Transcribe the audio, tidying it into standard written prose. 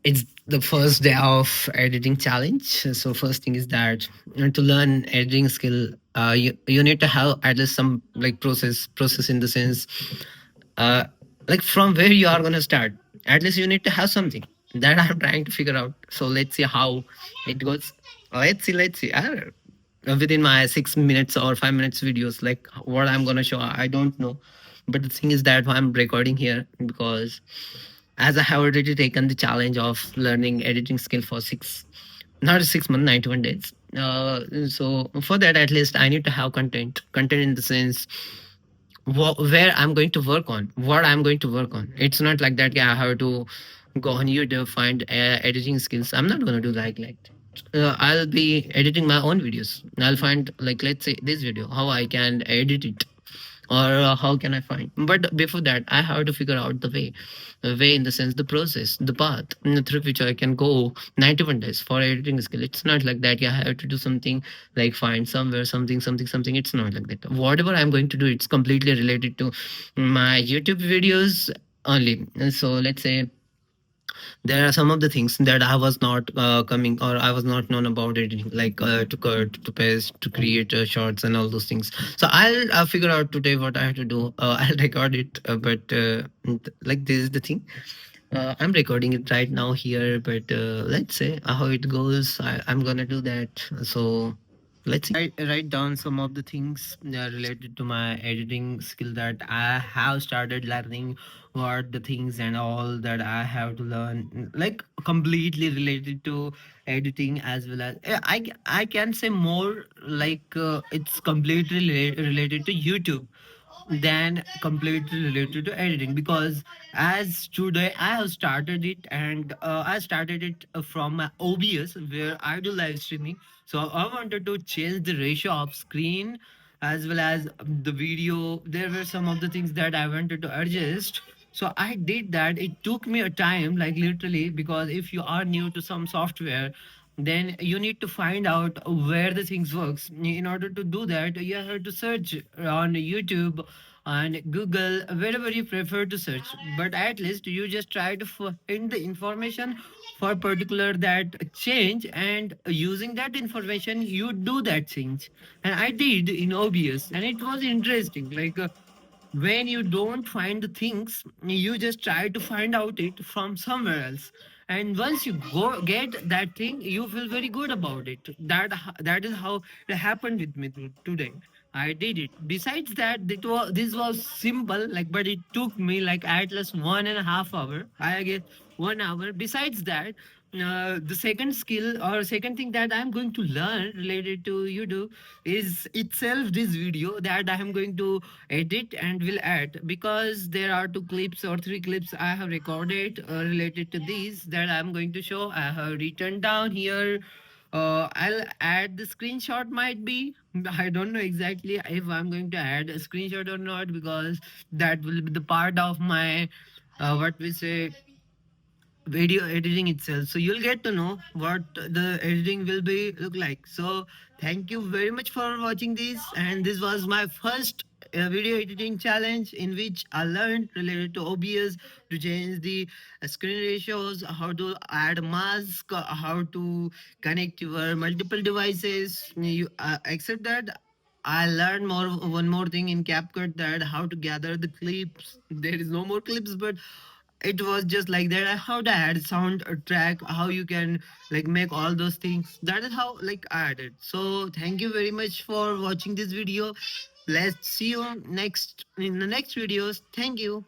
It's the first day of editing challenge. So first thing is that to learn editing skill, you need to have at least some like process in the sense, uh, like from where you are gonna start. At least you need to have something that I'm trying to figure out. So let's see how it goes. Let's see. I don't know. Within my 6 minutes or 5 minutes videos, like what I'm gonna show, I don't know. But the thing is that I'm recording here because as I have already taken the challenge of learning editing skill for not 6 months, 91 days. So for that, at least I need to have content in the sense where I'm going to work on, what I'm going to work on. It's not like that. Yeah, I have to go on YouTube find editing skills. I'm not going to do like. I'll be editing my own videos. I'll find like let's say this video, how I can edit it or how can I find. But before that, I have to figure out the way in the sense the process, the path through which I can go 91 days for editing skill. It's not like that. Yeah, I have to do something like find somewhere something. It's not like that. Whatever I'm going to do, it's completely related to my YouTube videos only. And so let's say there are some of the things that I was not coming or I was not known about editing, like to cut, to paste, to create shorts and all those things. So I'll figure out today what I have to do. I'll record it, but like this is the thing. I'm recording it right now here, but let's say how it goes. I'm gonna do that. So let's see. I write down some of the things that are related to my editing skill that I have started learning, what the things and all that I have to learn, like completely related to editing as well as I can say more like it's completely related to YouTube than completely related to editing because as today I have started it and I started it from my OBS where I do live streaming. So I wanted to change the ratio of screen as well as the video. There were some of the things that I wanted to adjust. So I did that. It took me a time, like literally, because if you are new to some software, then you need to find out where the things works. In order to do that, you have to search on YouTube and Google, wherever you prefer to search. But at least you just try to find the information for particular that change, and using that information, you do that change. And I did in OBS, and it was interesting. Like when you don't find the things, you just try to find out it from somewhere else. And once you go get that thing, you feel very good about it. That is how it happened with me today. I did it. Besides that, this was simple, like, but it took me like at least 1.5 hour. I guess 1 hour. Besides that, the second skill or second thing that I'm going to learn related to YouTube is itself this video that I am going to edit and will add, because there are 2 clips or 3 clips I have recorded related to these that I'm going to show. I have written down here. I'll add the screenshot, might be. I don't know exactly if I'm going to add a screenshot or not, because that will be the part of my what we say video editing itself. So you'll get to know what the editing will be look like. So thank you very much for watching this, and this was my first video editing challenge in which I learned related to OBS, to change the screen ratios, how to add mask, how to connect your multiple devices. You except that, I learned one more thing in CapCut, that how to gather the clips. There is no more clips, but it was just like that. How to add sound track, how you can like make all those things. That is how like I added. So thank you very much for watching this video. Let's see you next in the next videos. Thank you.